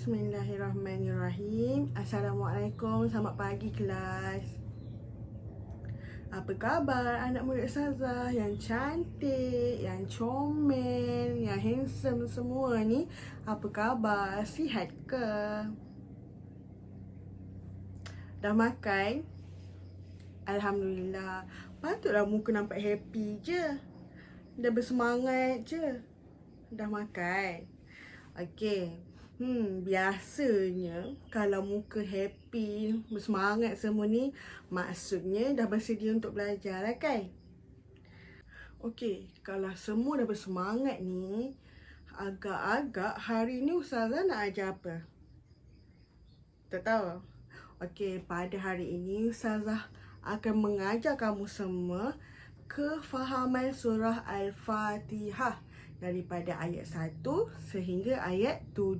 Bismillahirrahmanirrahim. Assalamualaikum, selamat pagi kelas. Apa khabar anak murid Ustazah yang cantik, yang comel, yang handsome semua ni? Apa khabar? Sihat ke? Dah makan? Alhamdulillah. Patutlah muka nampak happy je. Dah bersemangat je. Dah makan? Okey. Biasanya kalau muka happy, bersemangat semua ni, maksudnya dah bersedia untuk belajar lah kan? Okey, kalau semua dah bersemangat ni, agak-agak hari ni Ustazah nak ajar apa? Tak tahu? Okey, pada hari ini Ustazah akan mengajar kamu semua kefahaman surah Al-Fatihah daripada ayat 1 sehingga ayat 7.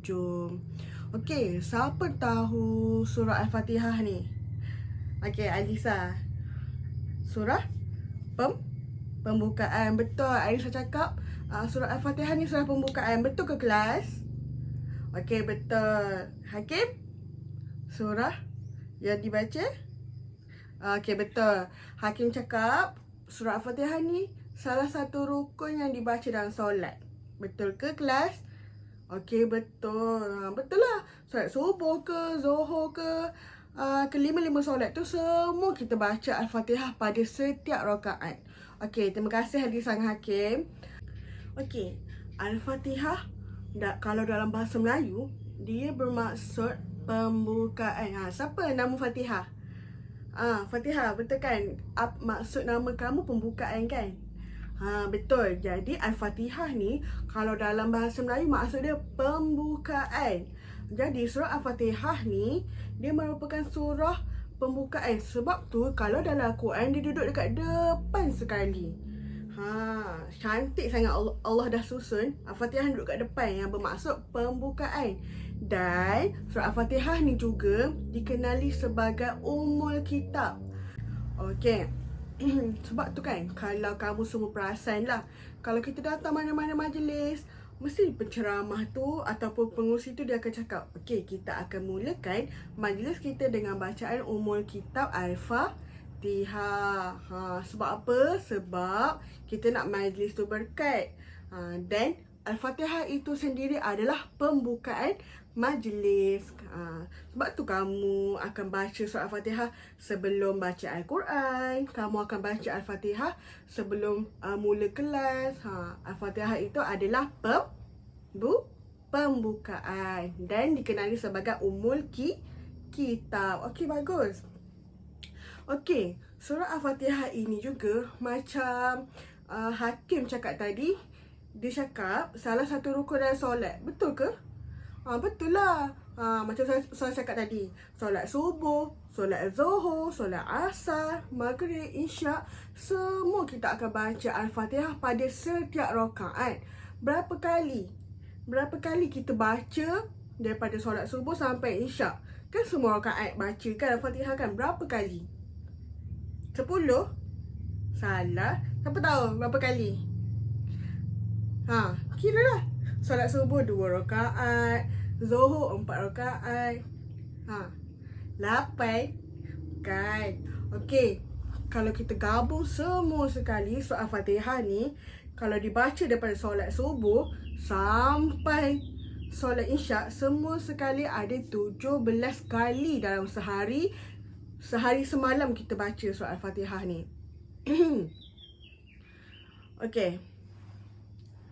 Okey, siapa tahu surah Al-Fatihah ni? Okey, Alisa. Surah pembukaan. Betul, Alisa cakap surah Al-Fatihah ni surah pembukaan. Betul ke kelas? Okey, betul. Hakim? Surah yang dibaca? Okey, betul. Hakim cakap surah Al-Fatihah ni salah satu rukun yang dibaca dalam solat. Betul ke kelas? Okey, betul. Betul lah. Solat subuh ke, zuhur ke, kelima-lima solat tu semua kita baca Al-Fatihah pada setiap rakaat. Okey, terima kasih Hadis Sang Hakim. Okey, Al-Fatihah kalau dalam bahasa Melayu dia bermaksud pembukaan. Siapa nama Fatihah? Fatihah, betul kan? Maksud nama kamu pembukaan kan? Betul. Jadi Al-Fatihah ni kalau dalam bahasa Melayu maksud dia pembukaan. Jadi surah Al-Fatihah ni dia merupakan surah pembukaan. Sebab tu kalau dalam Al-Quran dia duduk dekat depan sekali. Cantik sangat Allah dah susun Al-Fatihah duduk kat depan yang bermaksud pembukaan. Dan surah Al-Fatihah ni juga dikenali sebagai Ummul Kitab. Okey. Sebab tu kan, kalau kamu semua perasan lah, kalau kita datang mana-mana majlis, mesti penceramah tu ataupun pengurusi tu dia akan cakap, okey, kita akan mulakan majlis kita dengan bacaan Ummul Kitab Al-Fatihah. Sebab apa? Sebab kita nak majlis tu berkat. Dan Al-Fatihah itu sendiri adalah pembukaan majlis. Sebab tu kamu akan baca surah Al-Fatihah sebelum baca Al-Quran. Kamu akan baca Al-Fatihah sebelum mula kelas. Al-Fatihah itu adalah pembukaan dan dikenali sebagai Ummul Kitab. Okey, bagus. Okey, surah Al-Fatihah ini juga macam Hakim cakap tadi, dia cakap salah satu rukun dalam solat. Betul ke? Betul lah. Macam saya cakap tadi, solat subuh, solat zuhur, solat asar, maghrib, isyak, semua kita akan baca Al-Fatihah pada setiap rakaat. Berapa kali kita baca daripada solat subuh sampai isyak? Kan semua rakaat baca kan Al-Fatihah kan? Berapa kali? 10? Salah. Siapa tahu berapa kali? Kira lah. Solat subuh 2 rakaat, zuhur 4 rakaat. 8 kan. Okey, kalau kita gabung semua sekali surah Al-Fatihah ni, kalau dibaca daripada solat subuh sampai solat isyak, semua sekali ada 17 kali dalam sehari semalam kita baca surah Al-Fatihah ni. Okey,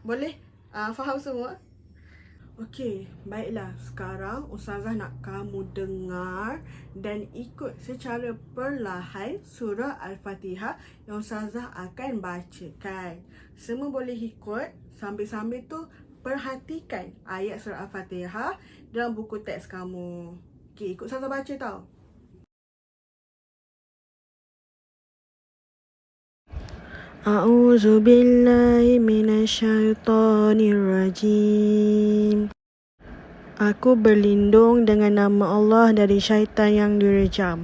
boleh faham semua? Okey, baiklah. Sekarang Ustazah nak kamu dengar dan ikut secara perlahan surah Al-Fatihah yang Ustazah akan bacakan. Semua boleh ikut, sambil-sambil tu perhatikan ayat surah Al-Fatihah dalam buku teks kamu. Okey, ikut Ustazah baca tau. A'udzu billahi minasyaitonir rajim. Aku berlindung dengan nama Allah dari syaitan yang direjam.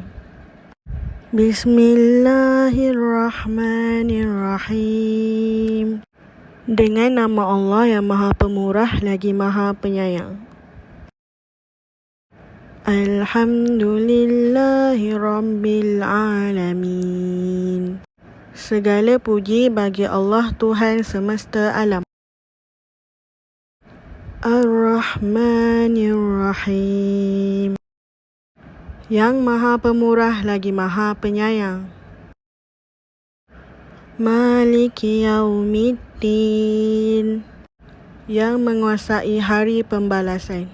Bismillahirrahmanirrahim. Dengan nama Allah yang Maha Pemurah lagi Maha Penyayang. Alhamdulillahi Rabbil Alamin. Segala puji bagi Allah Tuhan semesta alam. Ar-Rahmanir-Rahim. Yang Maha Pemurah lagi Maha Penyayang. Maliki Yaumiddin. Yang menguasai hari pembalasan.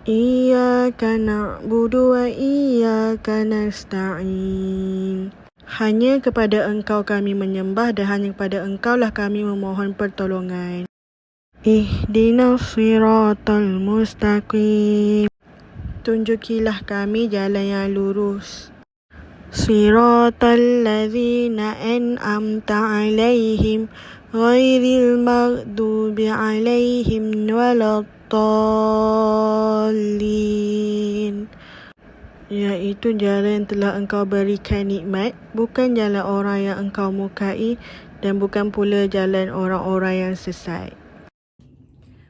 Iyyaka na'budu wa iyyaka nasta'in. Hanya kepada Engkau kami menyembah dan hanya kepada Engkaulah kami memohon pertolongan. Ihdinas siratal mustaqim. Tunjukilah kami jalan yang lurus. Siratal ladzina an'amta 'alaihim ghairil maghdubi 'alaihim waladdallin. Iaitu jalan yang telah Engkau berikan nikmat, bukan jalan orang yang Engkau murkai dan bukan pula jalan orang-orang yang sesat.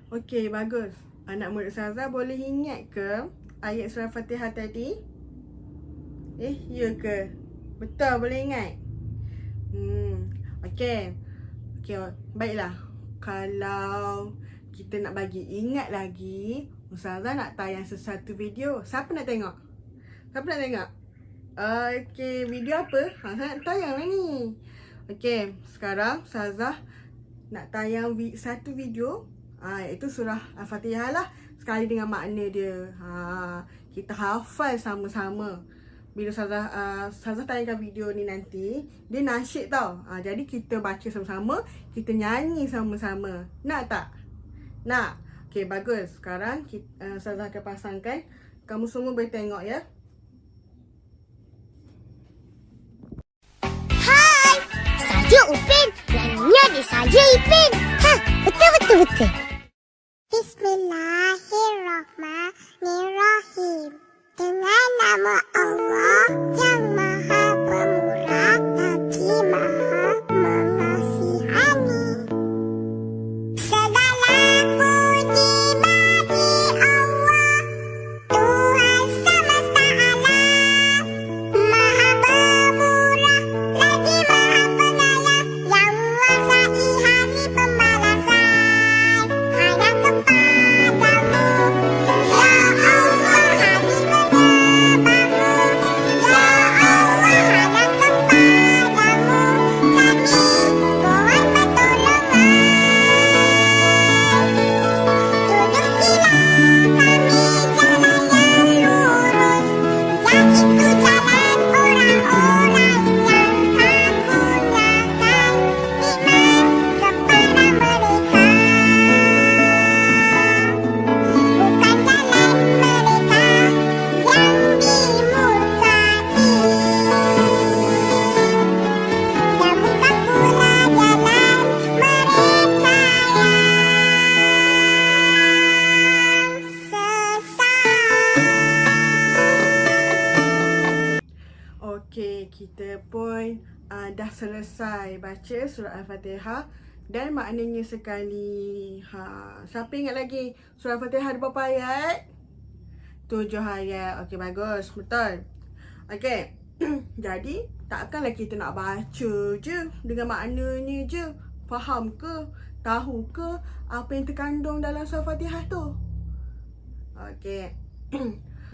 Okey, bagus. Anak murid Ustazah boleh ingat ke ayat surah Fatihah tadi? Ya ke? Betul, boleh ingat? Okey. Baiklah. Kalau kita nak bagi ingat lagi, Ustazah nak tayang sesuatu video. Siapa nak tengok? Okey, video apa? Saya nak tayang lah ni. Okey, sekarang Ustazah nak tayang satu video. Iaitu surah Al-Fatihah lah. Sekali dengan makna dia. Kita hafal sama-sama. Bila Ustazah tayangkan video ni nanti, dia nasyid tau. Jadi kita baca sama-sama, kita nyanyi sama-sama. Nak tak? Nak? Okey, bagus. Sekarang Ustazah akan pasangkan. Kamu semua boleh tengok ya. Hai, Saja Upin. Nyanyinya di Saja Ipin. Betul. Bismillahirrahmanirrahim. Dengan nama Allah yang Maha Pemurah lagi Maha Mengasihani. Segala puji bagi Allah, Tuhan semesta alam. Maha Pemurah lagi Maha Penyayang, yang menguasai hari pembalasan. Hanya kepadamu, ya Allah, kami kita pun dah selesai baca surah Al-Fatihah dan maknanya sekali. Siapa ingat lagi surah Al-Fatihah ada berapa ayat? 7 ayat. Okey, bagus. Betul. Okey. Jadi, takkanlah kita nak baca je dengan maknanya je. Faham ke? Tahu ke apa yang terkandung dalam surah Al-Fatihah tu? Okey.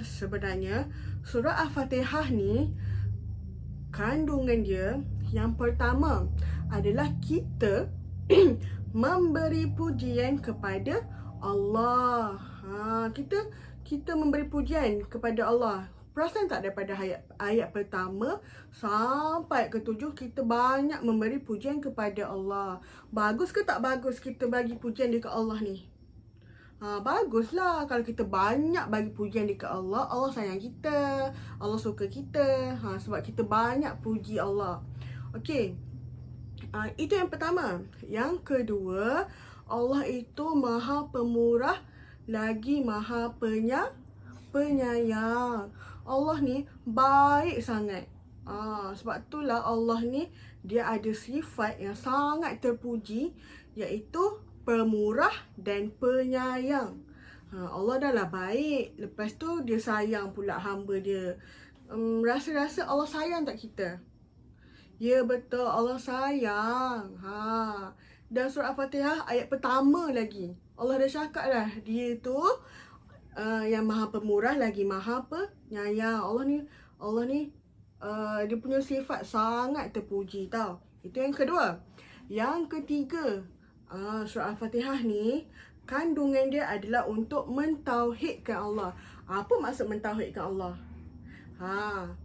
Sebenarnya surah Al-Fatihah ni kandungan dia yang pertama adalah kita memberi pujian kepada Allah. Kita memberi pujian kepada Allah. Perasan tak daripada ayat pertama sampai ke 7 kita banyak memberi pujian kepada Allah. Bagus ke tak bagus kita bagi pujian dekat Allah ni? Baguslah kalau kita banyak bagi pujian dekat Allah. Allah sayang kita, Allah suka kita, sebab kita banyak puji Allah. Okey, itu yang pertama. Yang kedua, Allah itu Maha Pemurah lagi Maha Penyayang. Allah ni baik sangat. Sebab itulah Allah ni dia ada sifat yang sangat terpuji, iaitu pemurah dan penyayang. Allah dah lah baik. Lepas tu dia sayang pula hamba dia. Rasa-rasa Allah sayang tak kita? Ya betul, Allah sayang. Dan surah Al-Fatihah ayat pertama lagi, Allah dah cakap dah, dia tu yang maha pemurah lagi maha penyayang. Allah ni dia punya sifat sangat terpuji tau. Itu yang kedua. Yang ketiga, surah Al-Fatihah ni kandungan dia adalah untuk mentauhidkan Allah. Apa maksud mentauhidkan Allah?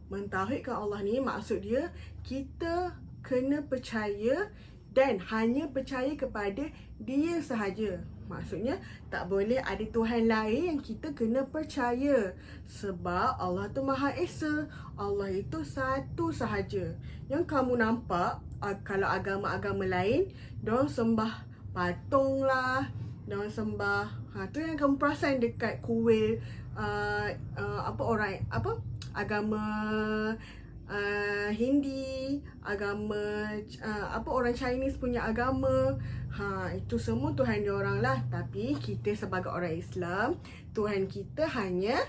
Mentauhidkan Allah ni maksud dia kita kena percaya dan hanya percaya kepada Dia sahaja. Maksudnya tak boleh ada Tuhan lain yang kita kena percaya. Sebab Allah tu Maha Esa. Allah itu satu sahaja. Yang kamu nampak kalau agama-agama lain, diorang sembah patung lah, diorang sembah tu yang kamu perasan dekat kuil agama Hindi, agama orang Chinese punya agama. Itu semua Tuhan dia orang lah. Tapi kita sebagai orang Islam, Tuhan kita hanya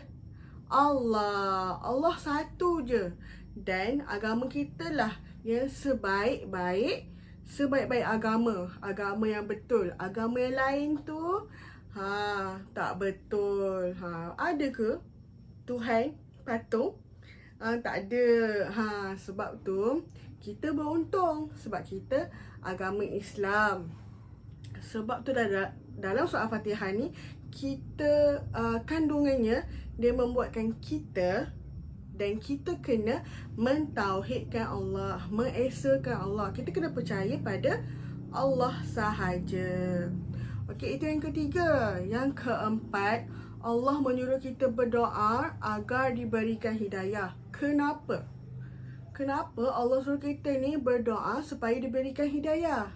Allah. Allah satu je. Dan agama kita lah yang sebaik-baik agama. Agama yang betul. Agama yang lain tu tak betul. Ada ke Tuhan patung? Tak ada. Sebab tu kita beruntung sebab kita agama Islam. Sebab tu dalam surah Al-Fatihah ni kita kandungannya dia membuatkan kita dan kita kena mentauhidkan Allah, mengesakan Allah. Kita kena percaya pada Allah sahaja. Okey, itu yang ketiga. Yang keempat, Allah menyuruh kita berdoa agar diberikan hidayah. Kenapa? Kenapa Allah suruh kita ni berdoa supaya diberikan hidayah?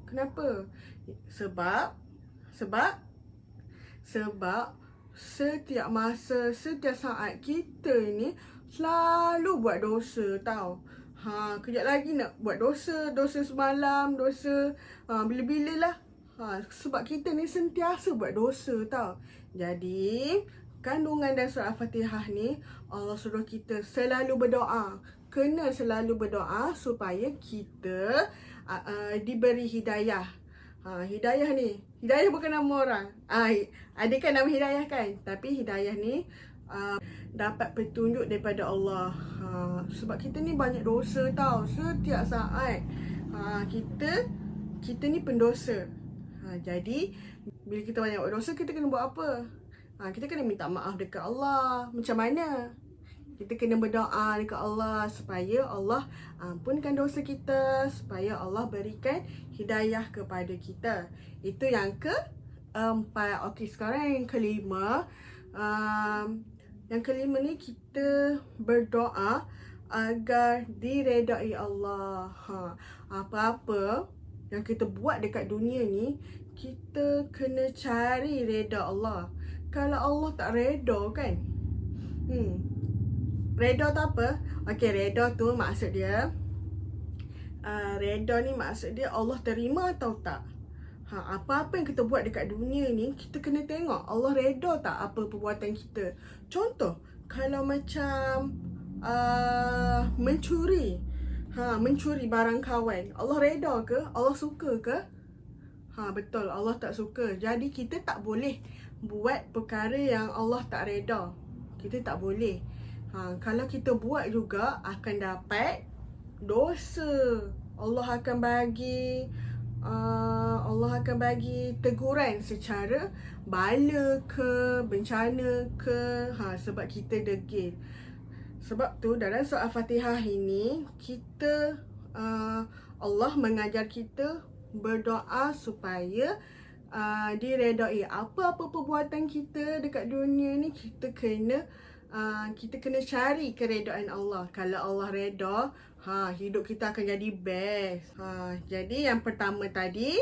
Kenapa? Sebab setiap masa, setiap saat kita ni selalu buat dosa tau. Kejap lagi nak buat dosa semalam, dosa bila-bila lah. Sebab kita ni sentiasa buat dosa tau. Jadi kandungan dan surah Al-Fatihah ni Allah suruh kita selalu berdoa. Kena selalu berdoa supaya kita diberi hidayah. Hidayah ni, hidayah bukan nama orang. Ada kan nama hidayah kan? Tapi hidayah ni dapat petunjuk daripada Allah. Sebab kita ni banyak dosa tau. Setiap saat kita ni pendosa. Jadi bila kita banyak buat dosa, kita kena buat apa? Kita kena minta maaf dekat Allah. Macam mana? Kita kena berdoa dekat Allah supaya Allah ampunkan dosa kita, supaya Allah berikan hidayah kepada kita. Itu yang keempat. Okey, sekarang yang kelima. Yang kelima ni kita berdoa agar diredai Allah. Apa-apa yang kita buat dekat dunia ni, kita kena cari reda Allah. Kalau Allah tak reda kan, reda tu apa? Okey, reda tu maksud dia, reda ni maksud dia Allah terima atau tak. Apa-apa yang kita buat dekat dunia ni, kita kena tengok Allah reda tak apa perbuatan kita. Contoh, kalau macam mencuri, mencuri barang kawan, Allah reda ke? Allah suka ke? Betul, Allah tak suka. Jadi kita tak boleh buat perkara yang Allah tak reda. Kita tak boleh. Kalau kita buat juga akan dapat dosa. Allah akan bagi teguran secara bala ke, bencana ke, sebab kita degil. Sebab tu dalam surah Al-Fatihah ini kita Allah mengajar kita berdoa supaya diredai. Apa-apa perbuatan kita dekat dunia ni, kita kena cari keredaan Allah. Kalau Allah reda, hidup kita akan jadi best. Jadi yang pertama tadi,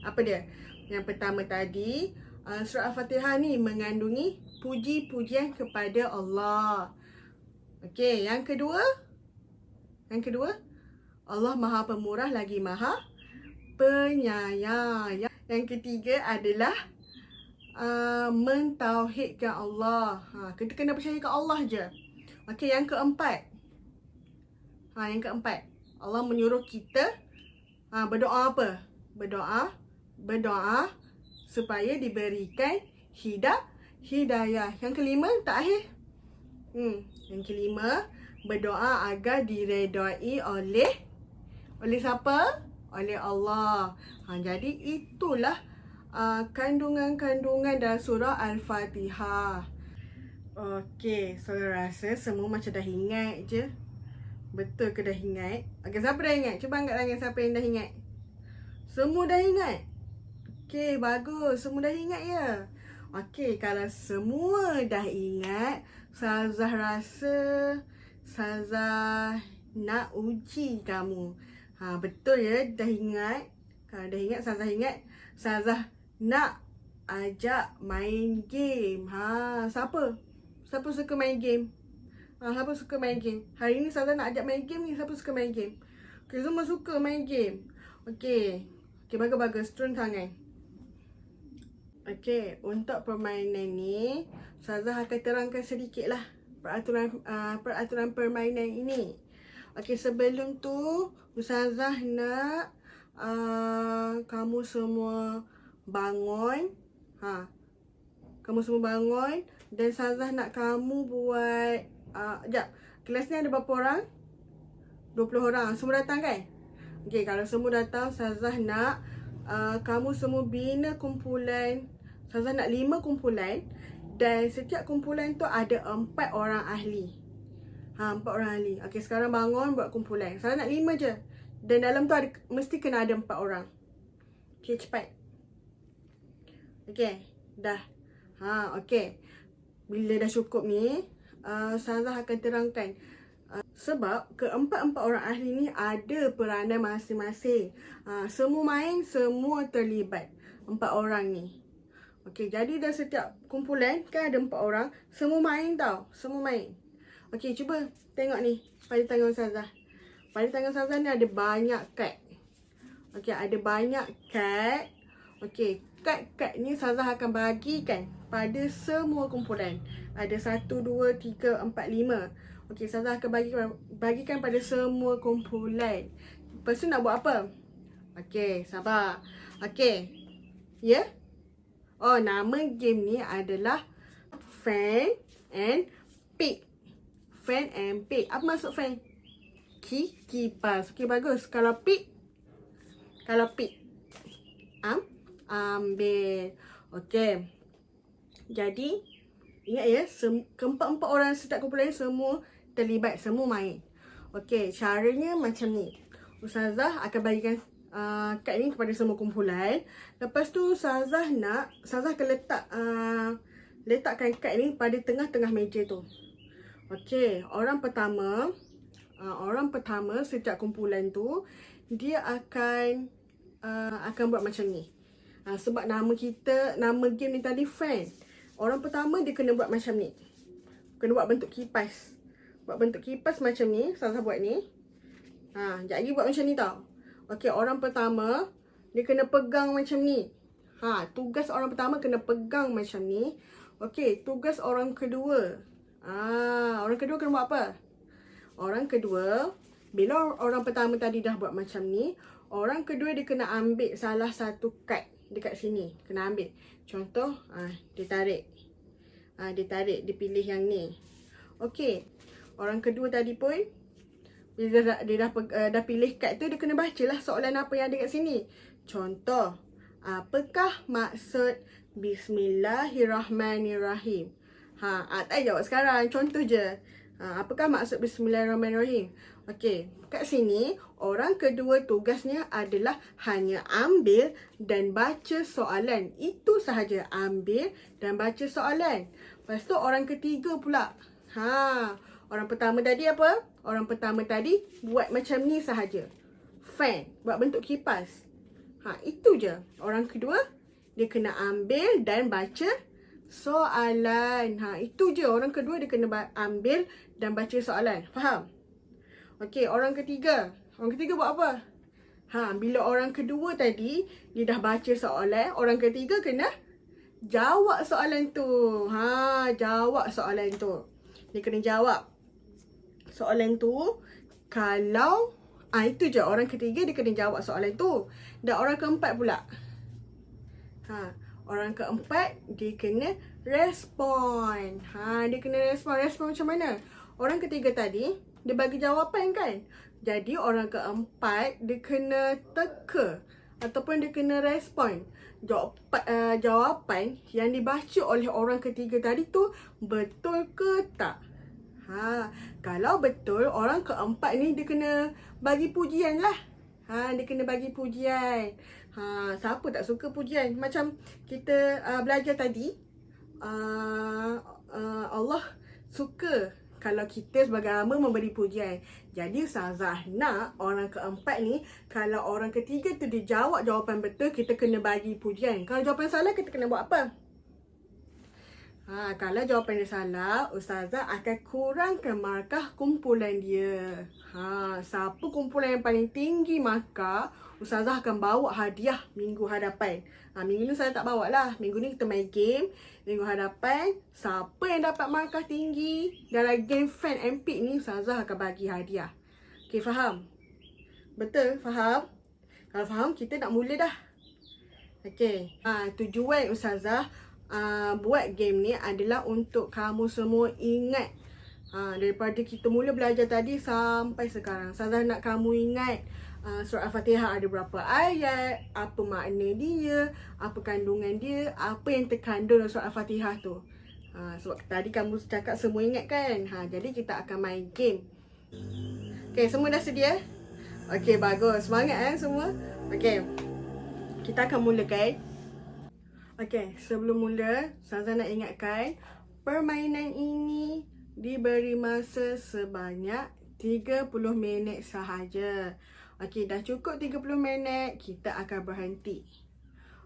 apa dia? Yang pertama tadi, surah Al-Fatihah ni mengandungi puji-pujian kepada Allah. Okey, yang kedua, Allah Maha Pemurah lagi Maha Penyayang. Yang ketiga adalah mentauhidkan Allah. Kita kena percaya ke Allah je. Okey, yang keempat. Yang keempat. Allah menyuruh kita berdoa apa? Berdoa supaya diberikan hidayah. Yang kelima, terakhir. Yang kelima, berdoa agar diredai oleh siapa? Oleh Allah. Jadi itulah kandungan-kandungan dalam surah Al-Fatihah. Okey, saya rasa semua macam dah ingat je. Betul ke dah ingat? Okey, siapa dah ingat? Cuba angkat tangan siapa yang dah ingat. Semua dah ingat? Okey, bagus. Semua dah ingat ya? Okey, kalau semua dah ingat, Ustazah rasa Ustazah nak uji kamu. Betul ya, dah ingat? Kalau dah ingat, Ustazah nak ajak main game. Siapa? Siapa suka main game? Siapa suka main game? Hari ni Ustazah nak ajak main game ni. Siapa suka main game? Okay, semua suka main game. Okay, bagus-bagus. Turun tangan. Okay, untuk permainan ni Ustazah akan terangkan sedikit lah peraturan permainan ini. Okay, sebelum tu Ustazah nak kamu semua bangun. Kamu semua bangun. Dan Ustazah nak kamu buat kelas ni ada berapa orang? 20 orang. Semua datang kan? Okay, kalau semua datang, Ustazah nak kamu semua bina kumpulan. Ustazah nak 5 kumpulan. Dan setiap kumpulan tu ada 4 orang ahli. 4 orang ahli. Okay, sekarang bangun buat kumpulan. Ustazah nak 5 je. Dan dalam tu mesti kena ada 4 orang. Okay, cepat. Okay, dah. Okay. Bila dah cukup ni, Ustazah akan terangkan. Sebab keempat-empat orang ahli ni ada peranan masing-masing. Semua main, semua terlibat. 4 orang ni. Okey, jadi dah setiap kumpulan kan ada 4 orang. Semua main tau. Semua main. Okey, cuba tengok ni. Pada tangan Ustazah. Pada tangan Ustazah ni ada banyak kad. Okey, ada banyak kad. Okey, kad-kad ni Ustazah akan bagikan pada semua kumpulan. Ada 1, 2, 3, 4, 5. Okey, Ustazah akan bagikan pada semua kumpulan. Lepas tu nak buat apa? Okey, sabar. Okey. Ya? Oh, nama game ni adalah Fan and Pick. Fan and Pick. Apa maksud fan? Kipas. Okey, bagus. Kalau pick? Ambil. Okey. Jadi, ingat ya, keempat-empat orang setiap kumpulan semua terlibat, semua main. Okey, caranya macam ni. Ustazah akan bagikan kad ni kepada semua kumpulan. Lepas tu Ustazah akan letakkan kad ni pada tengah-tengah meja tu. Okey, orang pertama setiap kumpulan tu dia akan buat macam ni. Sebab nama game ni tadi Friend. Orang pertama dia kena buat macam ni. Kena buat bentuk kipas. Buat bentuk kipas macam ni. Ustazah buat ni. Sekejap lagi buat macam ni tau. Okey, orang pertama dia kena pegang macam ni. Tugas orang pertama kena pegang macam ni. Okey, tugas orang kedua. Orang kedua kena buat apa? Orang kedua, bila orang pertama tadi dah buat macam ni, orang kedua dia kena ambil salah satu kad dekat sini. Kena ambil. Contoh, dia tarik. Dia pilih yang ni. Okey. Orang kedua tadi pun, bila dia dah pilih kad tu, dia kena bacalah soalan apa yang ada kat sini. Contoh, apakah maksud Bismillahirrahmanirrahim? Tak jawab sekarang. Contoh je. Apakah maksud Bismillahirrahmanirrahim? Okey, kat sini orang kedua tugasnya adalah hanya ambil dan baca soalan. Itu sahaja, ambil dan baca soalan. Lepas tu orang ketiga pula. Orang pertama tadi apa? Orang pertama tadi buat macam ni sahaja. Fan, buat bentuk kipas. Itu je. Orang kedua dia kena ambil dan baca soalan. Itu je. Orang kedua dia kena ambil dan baca soalan. Faham? Okey, orang ketiga. Orang ketiga buat apa? Bila orang kedua tadi dia dah baca soalan, orang ketiga kena jawab soalan tu. Jawab soalan tu. Dia kena jawab soalan tu. Kalau itu je, orang ketiga dia kena jawab soalan tu. Dan orang keempat pula, orang keempat dia kena respon. Dia kena respon. Respon macam mana? Orang ketiga tadi dia bagi jawapan kan. Jadi orang keempat dia kena teka ataupun dia kena respon. Jawapan yang dibaca oleh orang ketiga tadi tu betul ke tak? Kalau betul, orang keempat ni dia kena bagi pujian lah. Dia kena bagi pujian. Siapa tak suka pujian? Macam kita belajar tadi, Allah suka kalau kita sebagai hamba memberi pujian. Jadi Ustazah nak orang keempat ni, kalau orang ketiga tu dia jawab jawapan betul, kita kena bagi pujian. Kalau jawapan salah, kita kena buat apa? Kalau jawapan dia salah, Ustazah akan kurangkan markah kumpulan dia. Siapa kumpulan yang paling tinggi markah, Ustazah akan bawa hadiah minggu hadapan. Minggu ni saya tak bawa lah. Minggu ni kita main game. Minggu hadapan, siapa yang dapat markah tinggi dalam game Fan and Pick ni, Ustazah akan bagi hadiah. Okay, faham? Betul? Faham? Kalau faham, kita nak mula dah. Okay. Tujuan Ustazah buat game ni adalah untuk kamu semua ingat. Daripada kita mula belajar tadi sampai sekarang, Ustazah nak kamu ingat surah Al-Fatihah ada berapa ayat, apa makna dia, apa kandungan dia, apa yang terkandung dalam surah Al-Fatihah tu. Sebab tadi kamu cakap semua ingat kan. Jadi kita akan main game. Okay, semua dah sedia? Okay, bagus. Semangat semua. Okay, kita akan mulakan. Okay, sebelum mula, Ustazah nak ingatkan, permainan ini diberi masa sebanyak 30 minit sahaja. Okay, dah cukup 30 minit, kita akan berhenti.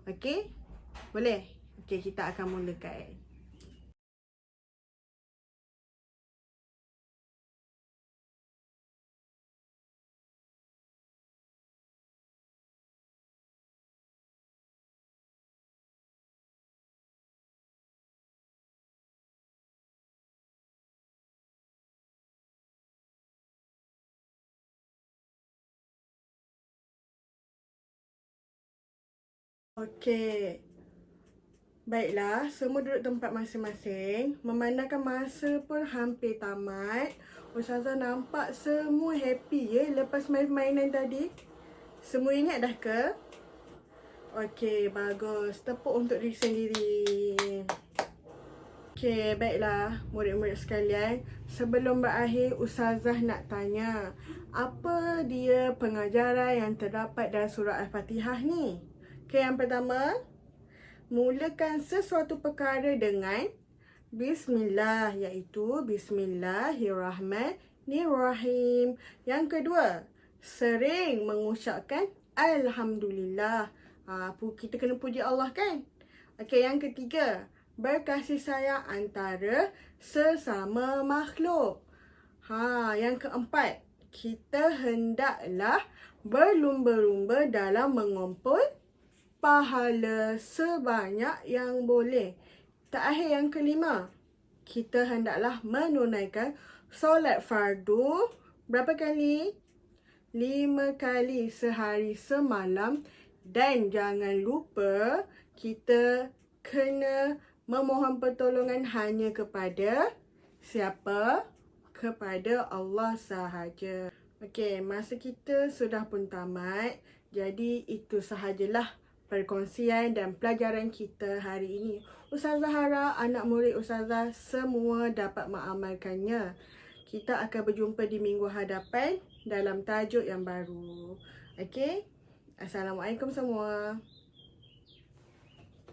Okay, boleh? Okay, kita akan mulakan. Okey. Baiklah, semua duduk tempat masing-masing. Memandangkan masa pun hampir tamat. Ustazah nampak semua happy lepas main mainan tadi. Semua ingat dah ke? Okey, bagus. Tepuk untuk diri sendiri. Okey, baiklah murid-murid sekalian. Sebelum berakhir, Ustazah nak tanya, apa dia pengajaran yang terdapat dalam surah Al-Fatihah ni? Okay, yang pertama, mulakan sesuatu perkara dengan Bismillah, iaitu Bismillahirrahmanirrahim. Yang kedua, sering mengucapkan Alhamdulillah. Kita kena puji Allah kan? Okay, yang ketiga, berkasih sayang antara sesama makhluk. Yang keempat, kita hendaklah berlumba-lumba dalam mengumpul pahala sebanyak yang boleh. Terakhir yang kelima, kita hendaklah menunaikan solat fardu berapa kali? 5 kali sehari semalam. Dan jangan lupa kita kena memohon pertolongan hanya kepada siapa? Kepada Allah sahaja. Okey, masa kita sudah pun tamat. Jadi itu sahajalah perkongsian dan pelajaran kita hari ini. Ustazah harap anak murid Ustazah semua dapat mengamalkannya. Kita akan berjumpa di minggu hadapan dalam tajuk yang baru. Okey? Assalamualaikum semua.